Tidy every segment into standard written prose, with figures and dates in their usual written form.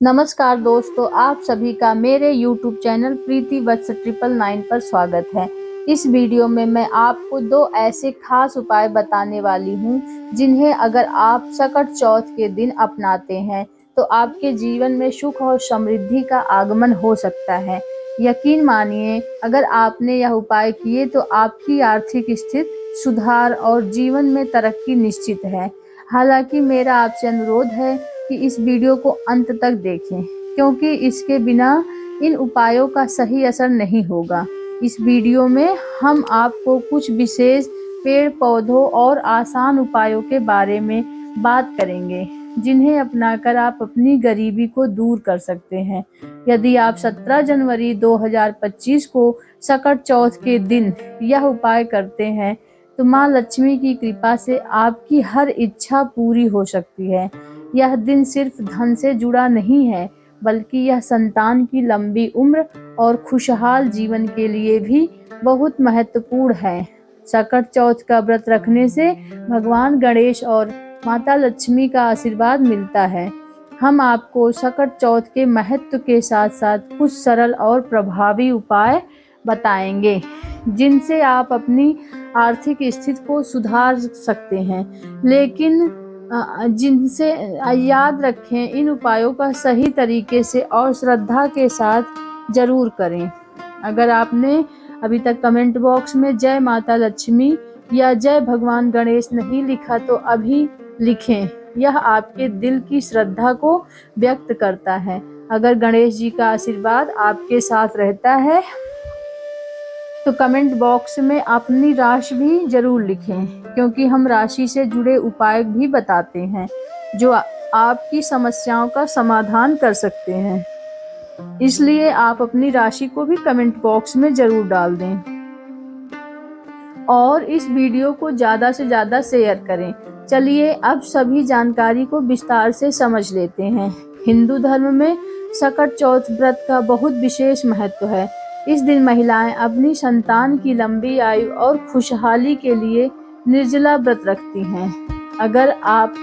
नमस्कार दोस्तों, आप सभी का मेरे YouTube चैनल प्रीति वत्स 999 पर स्वागत है। इस वीडियो में मैं आपको दो ऐसे खास उपाय बताने वाली हूँ जिन्हें अगर आप सकट चौथ के दिन अपनाते हैं तो आपके जीवन में सुख और समृद्धि का आगमन हो सकता है। यकीन मानिए, अगर आपने यह उपाय किए तो आपकी आर्थिक स्थिति सुधार और जीवन में तरक्की निश्चित है। हालांकि मेरा आपसे अनुरोध है कि इस वीडियो को अंत तक देखें, क्योंकि इसके बिना इन उपायों का सही असर नहीं होगा। इस वीडियो में हम आपको कुछ विशेष पेड़ पौधों और आसान उपायों के बारे में बात करेंगे जिन्हें अपनाकर आप अपनी गरीबी को दूर कर सकते हैं। यदि आप 17 जनवरी 2025 को सकट चौथ के दिन यह उपाय करते हैं तो माँ लक्ष्मी की कृपा से आपकी हर इच्छा पूरी हो सकती है। यह दिन सिर्फ धन से जुड़ा नहीं है, बल्कि यह संतान की लंबी उम्र और खुशहाल जीवन के लिए भी बहुत महत्वपूर्ण है। सकट चौथ का व्रत रखने से भगवान गणेश और माता लक्ष्मी का आशीर्वाद मिलता है। हम आपको सकट चौथ के महत्व के साथ साथ कुछ सरल और प्रभावी उपाय बताएंगे जिनसे आप अपनी आर्थिक स्थिति को सुधार सकते हैं। लेकिन जिनसे याद रखें, इन उपायों का सही तरीके से और श्रद्धा के साथ जरूर करें। अगर आपने अभी तक कमेंट बॉक्स में जय माता लक्ष्मी या जय भगवान गणेश नहीं लिखा तो अभी लिखें। यह आपके दिल की श्रद्धा को व्यक्त करता है। अगर गणेश जी का आशीर्वाद आपके साथ रहता है तो कमेंट बॉक्स में अपनी राशि भी जरूर लिखें, क्योंकि हम राशि से जुड़े उपाय भी बताते हैं जो आपकी समस्याओं का समाधान कर सकते हैं। इसलिए आप अपनी राशि को भी कमेंट बॉक्स में जरूर डाल दें और इस वीडियो को ज़्यादा से ज़्यादा शेयर करें। चलिए अब सभी जानकारी को विस्तार से समझ लेते हैं। हिंदू धर्म में सकट चौथ व्रत का बहुत विशेष महत्व है। इस दिन महिलाएं अपनी संतान की लंबी आयु और खुशहाली के लिए निर्जला व्रत रखती हैं। अगर आप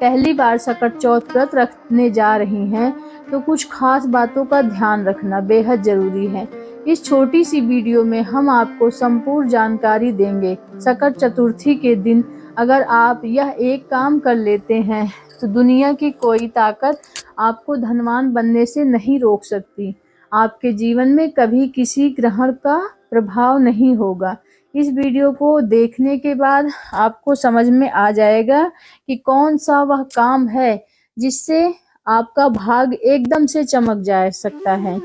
पहली बार सकट चौथ व्रत रखने जा रही हैं तो कुछ खास बातों का ध्यान रखना बेहद जरूरी है। इस छोटी सी वीडियो में हम आपको संपूर्ण जानकारी देंगे। सकट चतुर्थी के दिन अगर आप यह एक काम कर लेते हैं तो दुनिया की कोई ताकत आपको धनवान बनने से नहीं रोक सकती। आपके जीवन में कभी किसी ग्रहण का प्रभाव नहीं होगा। इस वीडियो को देखने के बाद आपको समझ में आ जाएगा कि कौन सा वह काम है जिससे आपका भाग्य एकदम से चमक जा सकता है।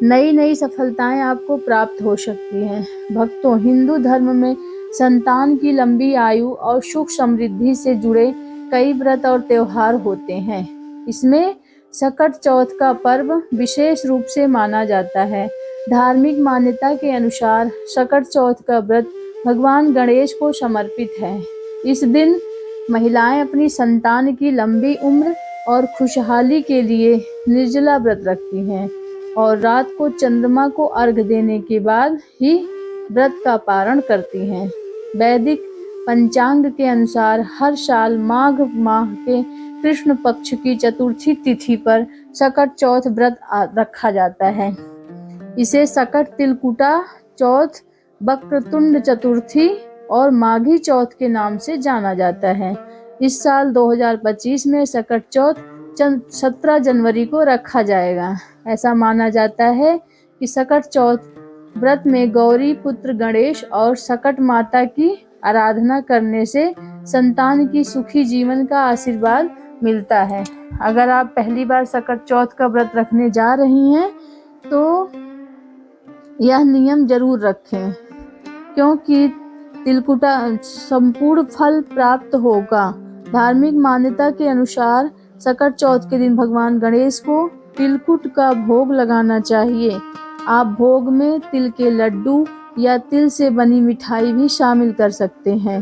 नई नई सफलताएं आपको प्राप्त हो सकती हैं। भक्तों, हिंदू धर्म में संतान की लंबी आयु और सुख समृद्धि से जुड़े कई व्रत और त्योहार होते हैं। इसमें सकट चौथ का पर्व विशेष रूप से माना जाता है। धार्मिक मान्यता के अनुसार सकट चौथ का व्रत भगवान गणेश को समर्पित है। इस दिन महिलाएं अपनी संतान की लंबी उम्र और खुशहाली के लिए निर्जला व्रत रखती हैं और रात को चंद्रमा को अर्घ्य देने के बाद ही व्रत का पारण करती हैं। वैदिक पंचांग के अनुसार हर साल माघ माह के कृष्ण पक्ष की चतुर्थी तिथि पर सकट चौथ व्रत रखा जाता है। इसे सकट तिलकुटा चौथ, वक्रतुंड चतुर्थी और माघी चौथ के नाम से जाना जाता है। इस साल 2025 में सकट चौथ 17 जनवरी को रखा जाएगा। ऐसा माना जाता है कि सकट चौथ व्रत में गौरी पुत्र गणेश और सकट माता की आराधना करने से संतान की सुखी जीवन का आशीर्वाद मिलता है। अगर आप पहली बार सकट चौथ का व्रत रखने जा रही हैं तो यह नियम जरूर रखें, क्योंकि तिलकुटा संपूर्ण फल प्राप्त होगा। धार्मिक मान्यता के अनुसार सकट चौथ के दिन भगवान गणेश को तिलकुट का भोग लगाना चाहिए। आप भोग में तिल के लड्डू या तिल से बनी मिठाई भी शामिल कर सकते हैं।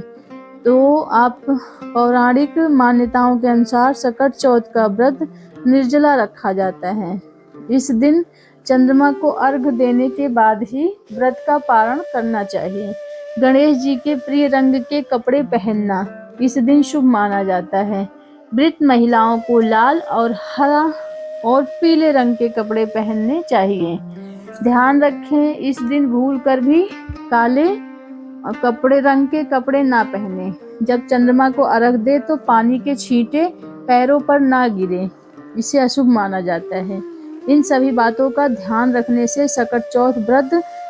तो आप पौराणिक मान्यताओं के अनुसार सकट चौथ का व्रत निर्जला रखा जाता है। इस दिन चंद्रमा को अर्घ्य देने के बाद ही व्रत का पारण करना चाहिए। गणेश जी के प्रिय रंग के कपड़े पहनना इस दिन शुभ माना जाता है। वृद्ध महिलाओं को लाल और हरा और पीले रंग के कपड़े पहनने चाहिए। ध्यान रखें, इस दिन भूल कर भी काले रंग के कपड़े ना पहने। जब चंद्रमा को अर्घ दे तो पानी के छींटे पैरों पर ना गिरे, इसे अशुभ माना जाता है। इन सभी बातों का ध्यान रखने से सकट चौथ व्रत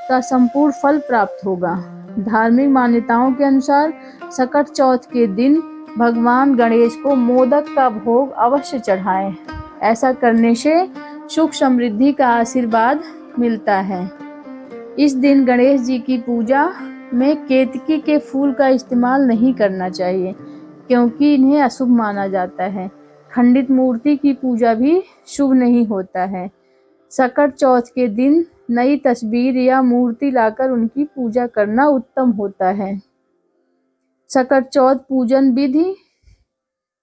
का संपूर्ण फल प्राप्त होगा। धार्मिक मान्यताओं के अनुसार सकट चौथ के दिन भगवान गणेश को मोदक का भोग अवश्य चढ़ाएं। ऐसा करने से सुख समृद्धि का आशीर्वाद मिलता है। इस दिन गणेश जी की पूजा में केतकी के फूल का इस्तेमाल नहीं करना चाहिए, क्योंकि इन्हें अशुभ माना जाता है। खंडित मूर्ति की पूजा भी शुभ नहीं होता है। सकट चौथ के दिन नई तस्वीर या मूर्ति लाकर उनकी पूजा करना उत्तम होता है। सकट चौथ पूजन विधि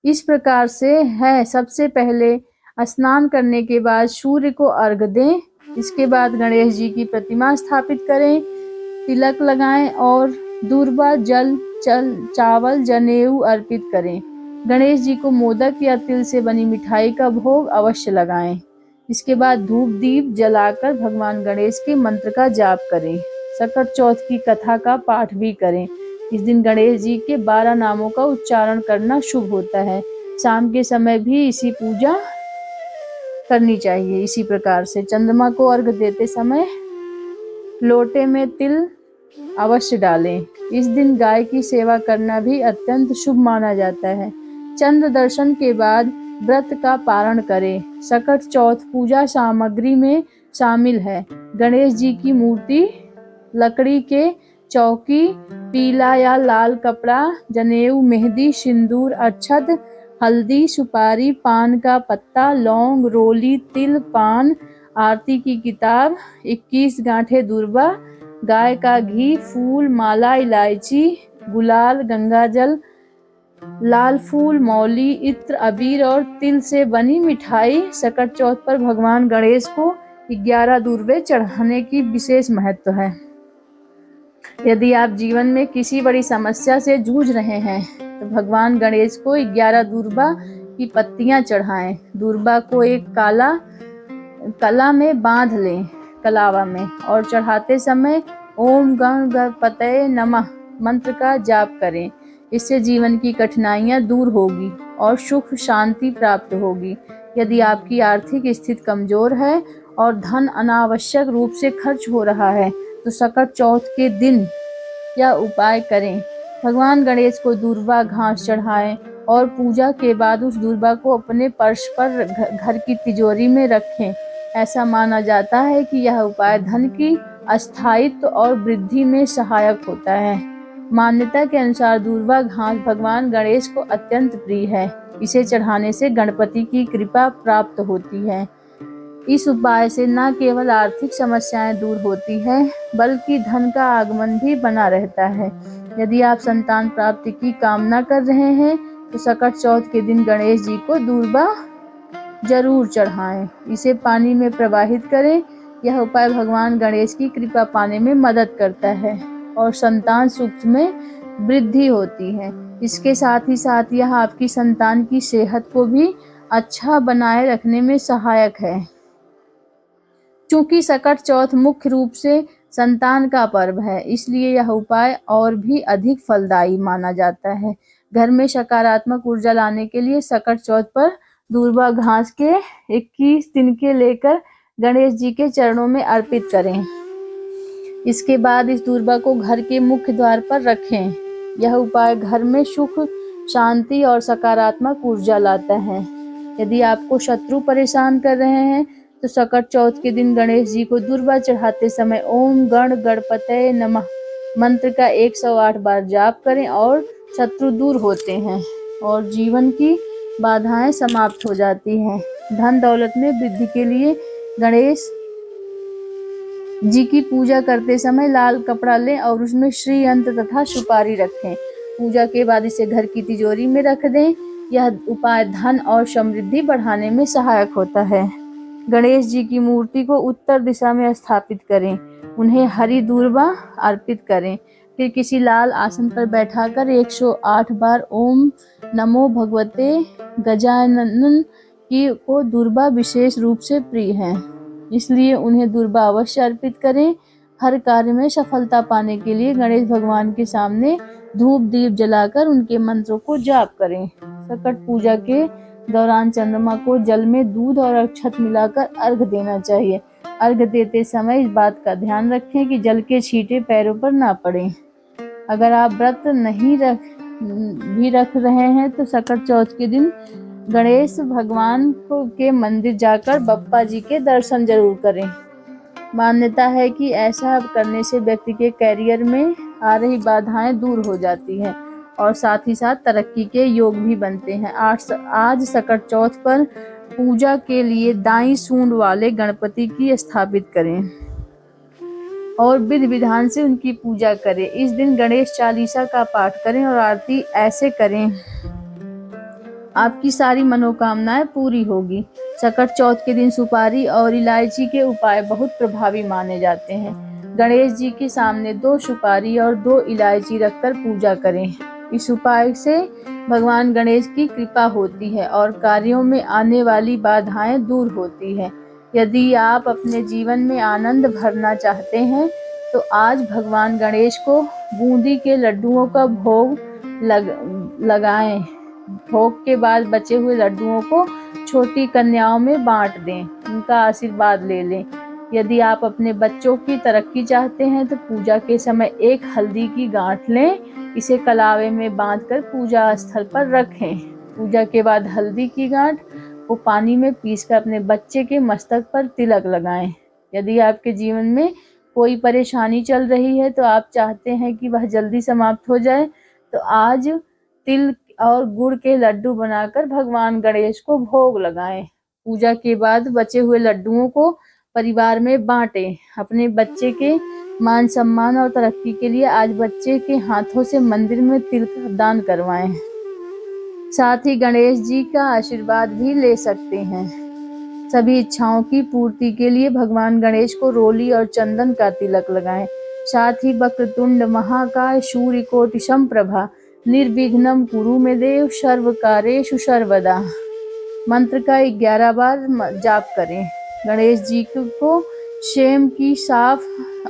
इस प्रकार से है। सबसे पहले स्नान करने के बाद सूर्य को अर्घ दें। इसके बाद गणेश जी की प्रतिमा स्थापित करें, तिलक लगाएं और दूर्वा, जल, चावल, जनेऊ अर्पित करें। गणेश जी को मोदक या तिल से बनी मिठाई का भोग अवश्य लगाएं। इसके बाद धूप दीप जलाकर भगवान गणेश के मंत्र का जाप करें। सकट चौथ की कथा का पाठ भी करें। इस दिन गणेश जी के 12 नामों का उच्चारण करना शुभ होता है। शाम के समय भी इसी पूजा करनी चाहिए। इसी प्रकार से चंद्रमा को अर्घ देते समय लोटे में तिल अवश्य डालें। इस दिन गाय की सेवा करना भी अत्यंत शुभ माना जाता है। चंद्र दर्शन के बाद व्रत का पारण करें। सकट चौथ पूजा सामग्री में शामिल है गणेश जी की मूर्ति, लकड़ी के चौकी, पीला या लाल कपड़ा, जनेऊ, मेहंदी, सिंदूर, अक्षत, हल्दी, सुपारी, पान का पत्ता, लौंग, रोली, तिल, पान, आरती की किताब, 21 गांठे दूर्वा, गाय का घी, फूल, माला, इलायची, गुलाल, गंगाजल, लाल फूल, मौली, इत्र, अबीर और तिल से बनी मिठाई। सकट चौथ पर भगवान गणेश को 11 दूर्वे चढ़ाने की विशेष महत्व है। यदि आप जीवन में किसी बड़ी समस्या से जूझ रहे हैं तो भगवान गणेश को 11 दूर्वा की पत्तियां चढ़ाएं। दूर्वा को एक कला में बांध लें, कलावा में, और चढ़ाते समय ओम गण गणपतये नमः मंत्र का जाप करें। इससे जीवन की कठिनाइयां दूर होगी और सुख शांति प्राप्त होगी। यदि आपकी आर्थिक स्थिति कमजोर है और धन अनावश्यक रूप से खर्च हो रहा है तो सकट चौथ के दिन यह उपाय करें। भगवान गणेश को दूर्वा घास चढ़ाएं और पूजा के बाद उस दूर्वा को अपने पर्स पर घर की तिजोरी में रखें। ऐसा माना जाता है कि यह उपाय धन की अस्थायित्व और वृद्धि में सहायक होता है। मान्यता के अनुसार दूर्वा घास भगवान गणेश को अत्यंत प्रिय है। इसे चढ़ाने से गणपति की कृपा प्राप्त होती है। इस उपाय से न केवल आर्थिक समस्याएं दूर होती हैं, बल्कि धन का आगमन भी बना रहता है। यदि आप संतान प्राप्ति की कामना कर रहे हैं तो सकट चौथ के दिन गणेश जी को दूर्वा जरूर चढ़ाएं। इसे पानी में प्रवाहित करें। यह उपाय भगवान गणेश की कृपा पाने में मदद करता है और संतान सुख में वृद्धि होती है। इसके साथ ही साथ यह आपकी संतान की सेहत को भी अच्छा बनाए रखने में सहायक है। चूंकि सकट चौथ मुख्य रूप से संतान का पर्व है, इसलिए यह उपाय और भी अधिक फलदायी माना जाता है। घर में सकारात्मक ऊर्जा लाने के लिए सकट चौथ पर दूर्वा घास के 21 तिनके लेकर गणेश जी के चरणों में अर्पित करें। इसके बाद इस दूर्वा को घर के मुख्य द्वार पर रखें। यह उपाय घर में सुख, शांति और सकारात्मक ऊर्जा लाता है। यदि आपको शत्रु परेशान कर रहे हैं तो सकट चौथ के दिन गणेश जी को दूर्वा चढ़ाते समय ओम गण गणपतये नमः मंत्र का 108 बार जाप करें और शत्रु दूर होते हैं और जीवन की बाधाएं समाप्त हो जाती हैं। धन दौलत में वृद्धि के लिए गणेश जी की पूजा करते समय लाल कपड़ा लें और उसमें श्री यंत्र तथा सुपारी रखें। पूजा के बाद इसे घर की तिजोरी में रख दें। यह उपाय धन और समृद्धि बढ़ाने में सहायक होता है। गणेश जी की मूर्ति को उत्तर दिशा में स्थापित करें। उन्हें हरी दूर्वा अर्पित करें। फिर किसी लाल आसन पर बैठाकर 108 बार ओम नमो भगवते गजानन को दुर्वा विशेष रूप से प्रिय है, इसलिए उन्हें दुर्वा अवश्य अर्पित करें। हर कार्य में सफलता पाने के लिए गणेश भगवान के सामने धूप दीप जलाकर उनके मंत्रों को जाप करें। सकट पूजा के दौरान चंद्रमा को जल में दूध और अक्षत मिलाकर अर्घ देना चाहिए। अर्घ देते समय इस बात का ध्यान रखें कि जल के छींटे पैरों पर ना पड़ें। अगर आप व्रत नहीं रख रहे हैं तो सकट चौथ के दिन गणेश भगवान के मंदिर जाकर बप्पा जी के दर्शन जरूर करें। मान्यता है कि ऐसा करने से व्यक्ति के करियर में आ रही बाधाएं दूर हो जाती हैं और साथ ही साथ तरक्की के योग भी बनते हैं। आज सकट चौथ पर पूजा के लिए दाई सूंड वाले गणपति की स्थापित करें और विधि विधान से उनकी पूजा करें। इस दिन गणेश चालीसा का पाठ करें और आरती ऐसे करें, आपकी सारी मनोकामनाएं पूरी होगी। सकट चौथ के दिन सुपारी और इलायची के उपाय बहुत प्रभावी माने जाते हैं। गणेश जी के सामने 2 सुपारी और 2 इलायची रखकर पूजा करें। इस उपाय से भगवान गणेश की कृपा होती है और कार्यों में आने वाली बाधाएं दूर होती है। यदि आप अपने जीवन में आनंद भरना चाहते हैं तो आज भगवान गणेश को बूंदी के लड्डुओं का भोग लगाएं। भोग के बाद बचे हुए लड्डुओं को छोटी कन्याओं में बांट दें, उनका आशीर्वाद ले लें। यदि आप अपने बच्चों की तरक्की चाहते हैं तो पूजा के समय 1 हल्दी की गांठ लें, इसे कलावे में बांधकर पूजा स्थल पर रखें। पूजा के बाद हल्दी की गांठ को पानी में पीसकर अपने बच्चे के मस्तक पर तिलक लगाएं। यदि आपके जीवन में कोई परेशानी चल रही है तो आप चाहते हैं कि वह जल्दी समाप्त हो जाए, तो आज तिल और गुड़ के लड्डू बनाकर भगवान गणेश को भोग लगाएं। पूजा के बाद बचे हुए लड्डुओं को परिवार में बांटें। अपने बच्चे के मान सम्मान और तरक्की के लिए आज बच्चे के हाथों से मंदिर में तिल का दान करवाएं। साथ ही गणेश जी का आशीर्वाद भी ले सकते हैं। सभी इच्छाओं की पूर्ति के लिए भगवान गणेश को रोली और चंदन का तिलक लगाएं। साथ ही वक्रतुंड महाकाय सूर्यकोटि समप्रभा निर्विघ्नं कुरु मे देव सर्वकार्येषु सर्वदा मंत्र का 11 बार जाप करें। गणेश जी को सेम की साफ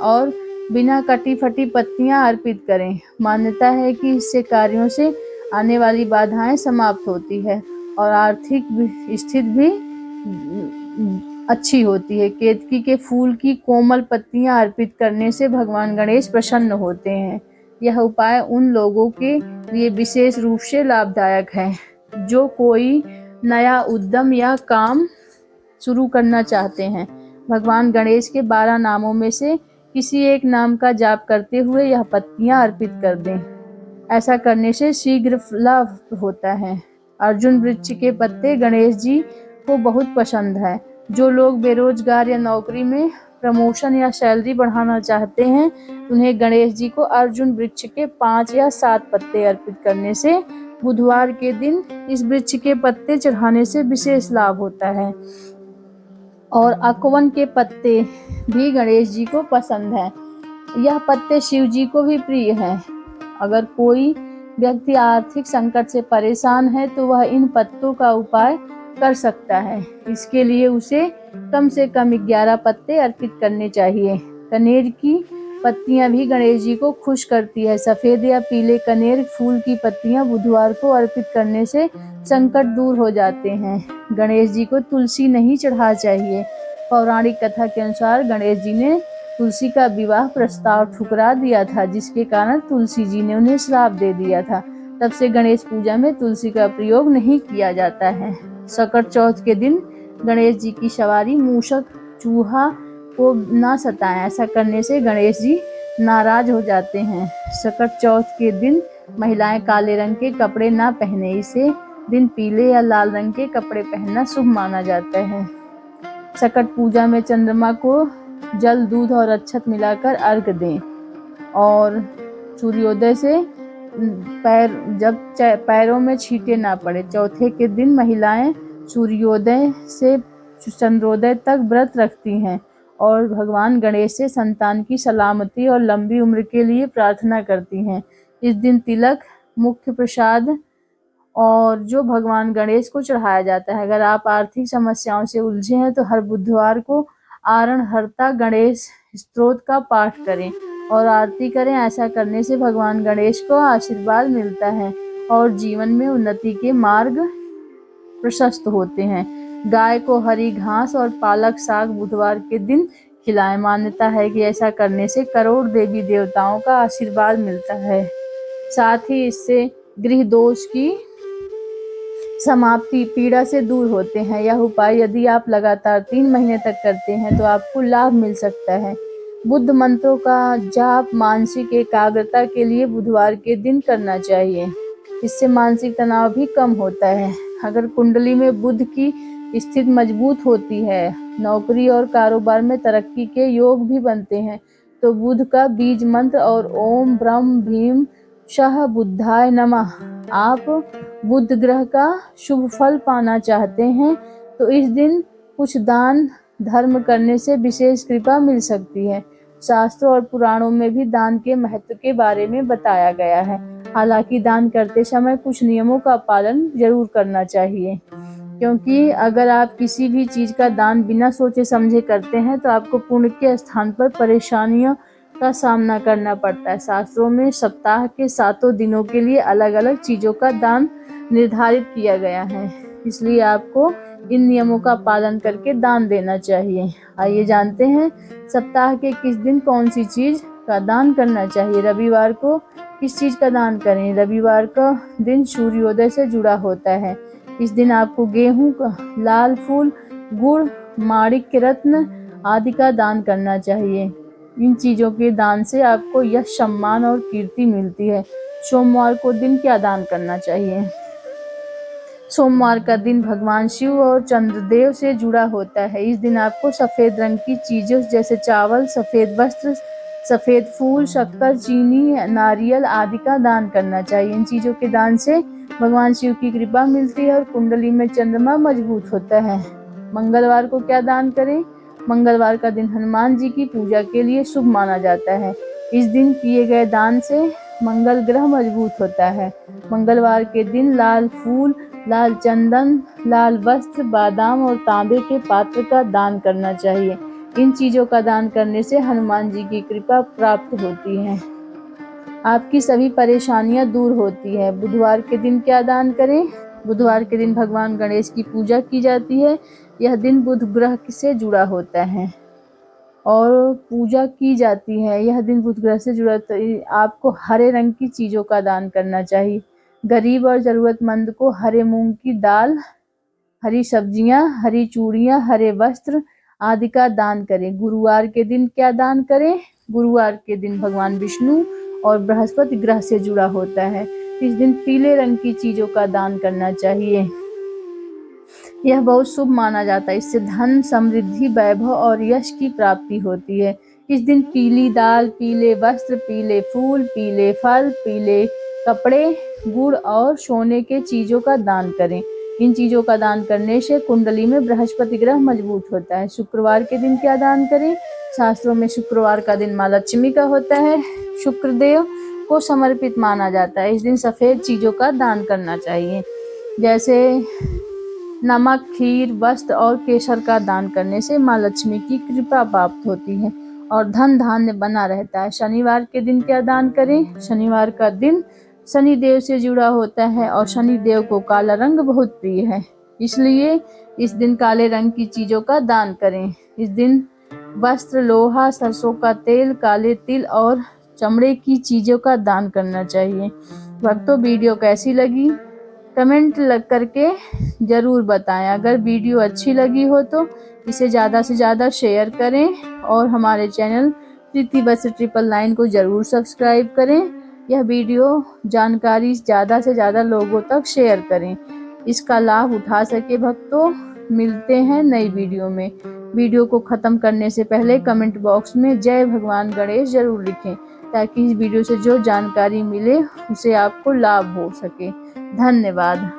और बिना कटी फटी पत्तियां अर्पित करें। मान्यता है कि इससे कार्यों से आने वाली बाधाएं समाप्त होती है और आर्थिक स्थिति भी अच्छी होती है। केतकी के फूल की कोमल पत्तियां अर्पित करने से भगवान गणेश प्रसन्न होते हैं। यह उपाय उन लोगों के लिए विशेष रूप से लाभदायक है जो कोई नया उद्यम या काम शुरू करना चाहते हैं। भगवान गणेश के 12 नामों में से किसी एक नाम का जाप करते हुए यह पत्तियां अर्पित कर दें। ऐसा करने से शीघ्र लाभ होता है। अर्जुन वृक्ष के पत्ते गणेश जी को बहुत पसंद है। जो लोग बेरोजगार या नौकरी में प्रमोशन या सैलरी बढ़ाना चाहते हैं, उन्हें गणेश जी को अर्जुन वृक्ष के 5 या 7 पत्ते अर्पित करने से बुधवार के दिन इस वृक्ष के पत्ते चढ़ाने से विशेष लाभ होता है। और अकवन के पत्ते भी गणेश जी को पसंद है। यह पत्ते शिव जी को भी प्रिय हैं। अगर कोई व्यक्ति आर्थिक संकट से परेशान है तो वह इन पत्तों का उपाय कर सकता है। इसके लिए उसे कम से कम 11 पत्ते अर्पित करने चाहिए। कनेर की पत्तियां भी गणेश जी को खुश करती है। सफेद या पीले कनेर फूल की पत्तियां बुधवार को अर्पित करने से संकट दूर हो जाते हैं। गणेश जी को तुलसी नहीं चढ़ा चाहिए। पौराणिक कथा के अनुसार गणेश जी ने तुलसी का विवाह प्रस्ताव ठुकरा दिया था, जिसके कारण तुलसी जी ने उन्हें श्राप दे दिया था। तब से गणेश पूजा में तुलसी का प्रयोग नहीं किया जाता है। सकट चौथ के दिन गणेश जी की सवारी मूषक चूहा को ना सताएं। ऐसा करने से गणेश जी नाराज हो जाते हैं। सकट चौथ के दिन महिलाएं काले रंग के कपड़े ना पहने। इसे दिन पीले या लाल रंग के कपड़े पहनना शुभ माना जाता है। सकट पूजा में चंद्रमा को जल दूध और अक्षत मिलाकर अर्घ दें और सूर्योदय से पैरों में छींटे ना पड़े। चौथे के दिन महिलाएं सूर्योदय से चंद्रोदय तक व्रत रखती हैं और भगवान गणेश से संतान की सलामती और लंबी उम्र के लिए प्रार्थना करती हैं। इस दिन तिलक मुख्य प्रसाद और जो भगवान गणेश को चढ़ाया जाता है। अगर आप आर्थिक समस्याओं से उलझे हैं तो हर बुधवार को आरणहर्ता गणेश स्तोत्र का पाठ करें और आरती करें। ऐसा करने से भगवान गणेश को आशीर्वाद मिलता है और जीवन में उन्नति के मार्ग प्रशस्त होते हैं। गाय को हरी घास और पालक साग बुधवार के दिन खिलाएं। मान्यता है कि ऐसा करने से करोड़ देवी देवताओं का आशीर्वाद मिलता है। साथ ही इससे गृह दोष की समाप्ति, पीड़ा से दूर होते हैं। यह उपाय यदि आप लगातार 3 महीने तक करते हैं तो आपको लाभ मिल सकता है। बुद्ध मंत्रों का जाप मानसिक एकाग्रता के लिए बुधवार के दिन करना चाहिए। इससे मानसिक तनाव भी कम होता है। अगर कुंडली में बुध की स्थिति मजबूत होती है, नौकरी और कारोबार में तरक्की के योग भी बनते हैं, तो बुध का बीज मंत्र और ओम ब्रह्म भीम शः बुद्धाय नमः। आप बुध ग्रह का शुभ फल पाना चाहते हैं तो इस दिन कुछ दान धर्म करने से विशेष कृपा मिल सकती है। शास्त्रों और पुराणों में भी दान के महत्व के बारे में बताया गया है। हालांकि दान करते समय कुछ नियमों का पालन जरूर करना चाहिए, क्योंकि अगर आप किसी भी चीज का दान बिना सोचे समझे करते हैं तो आपको पुण्य के स्थान पर परेशानियों का सामना करना पड़ता है। शास्त्रों में सप्ताह के 7 दिनों के लिए अलग अलग चीजों का दान निर्धारित किया गया है, इसलिए आपको इन नियमों का पालन करके दान देना चाहिए। आइए जानते हैं सप्ताह के किस दिन कौन सी चीज का दान करना चाहिए। रविवार को किस चीज का दान करें। रविवार का दिन सूर्योदय से जुड़ा होता है। इस दिन आपको गेहूं का लाल फूल, गुड़, माणिक्य रत्न आदि का दान करना चाहिए। इन चीजों के दान से आपको यश, सम्मान और कीर्ति मिलती है। सोमवार को दिन क्या दान करना चाहिए। सोमवार का दिन भगवान शिव और चंद्रदेव से जुड़ा होता है। इस दिन आपको सफेद रंग की चीजों जैसे चावल, सफेद वस्त्र, सफेद फूल, शक्कर, चीनी, नारियल आदि का दान करना चाहिए। इन चीजों के दान से भगवान शिव की कृपा मिलती है और कुंडली में चंद्रमा मजबूत होता है। मंगलवार को क्या दान करें। मंगलवार का दिन हनुमान जी की पूजा के लिए शुभ माना जाता है। इस दिन किए गए दान से मंगल ग्रह मजबूत होता है। मंगलवार के दिन लाल फूल, लाल चंदन, लाल वस्त्र, बादाम और तांबे के पात्र का दान करना चाहिए। इन चीजों का दान करने से हनुमान जी की कृपा प्राप्त होती है। आपकी सभी परेशानियां दूर होती है। बुधवार के दिन क्या दान करें। बुधवार के दिन भगवान गणेश की पूजा की जाती है। यह दिन बुध ग्रह से जुड़ा होता है और पूजा की जाती है। यह दिन बुध ग्रह से जुड़ा, तो आपको हरे रंग की चीजों का दान करना चाहिए। गरीब और जरूरतमंद को हरे मूंग की दाल, हरी सब्जियां, हरी चूड़ियां, हरे वस्त्र आदि का दान करें। गुरुवार के दिन क्या दान करें। गुरुवार के दिन भगवान विष्णु और बृहस्पति ग्रह से जुड़ा होता है। इस दिन पीले रंग की चीजों का दान करना चाहिए। यह बहुत शुभ माना जाता है। इससे धन, समृद्धि, वैभव और यश की प्राप्ति होती है। इस दिन पीली दाल, पीले वस्त्र, पीले फूल, पीले फल, पीले कपड़े, गुड़ और सोने के चीजों का दान करें। इन चीजों का दान करने से कुंडली में बृहस्पति ग्रह मजबूत होता है। शुक्रवार के दिन क्या दान करें। शास्त्रों में शुक्रवार का दिन माँ लक्ष्मी का होता है। शुक्रदेव को समर्पित माना जाता है। इस दिन सफेद चीजों का दान करना चाहिए, जैसे नमक, खीर, वस्त्र और केसर का दान करने से माँ लक्ष्मी की कृपा प्राप्त होती है और धन धान्य बना रहता है। शनिवार के दिन क्या दान करें। शनिवार का दिन शनि देव से जुड़ा होता है और शनि देव को काला रंग बहुत प्रिय है, इसलिए इस दिन काले रंग की चीजों का दान करें। इस दिन वस्त्र, लोहा, सरसों का तेल, काले तिल और चमड़े की चीजों का दान करना चाहिए। भक्तों, वीडियो कैसी लगी कमेंट करके जरूर बताएं। अगर वीडियो अच्छी लगी हो तो इसे ज़्यादा से ज़्यादा शेयर करें और हमारे चैनल प्रीति बस 999 को ज़रूर सब्सक्राइब करें। यह वीडियो जानकारी ज़्यादा से ज़्यादा लोगों तक शेयर करें, इसका लाभ उठा सके भक्तों। मिलते हैं नई वीडियो में। वीडियो को ख़त्म करने से पहले कमेंट बॉक्स में जय भगवान गणेश जरूर लिखें, ताकि इस वीडियो से जो जानकारी मिले उसे आपको लाभ हो सके। धन्यवाद।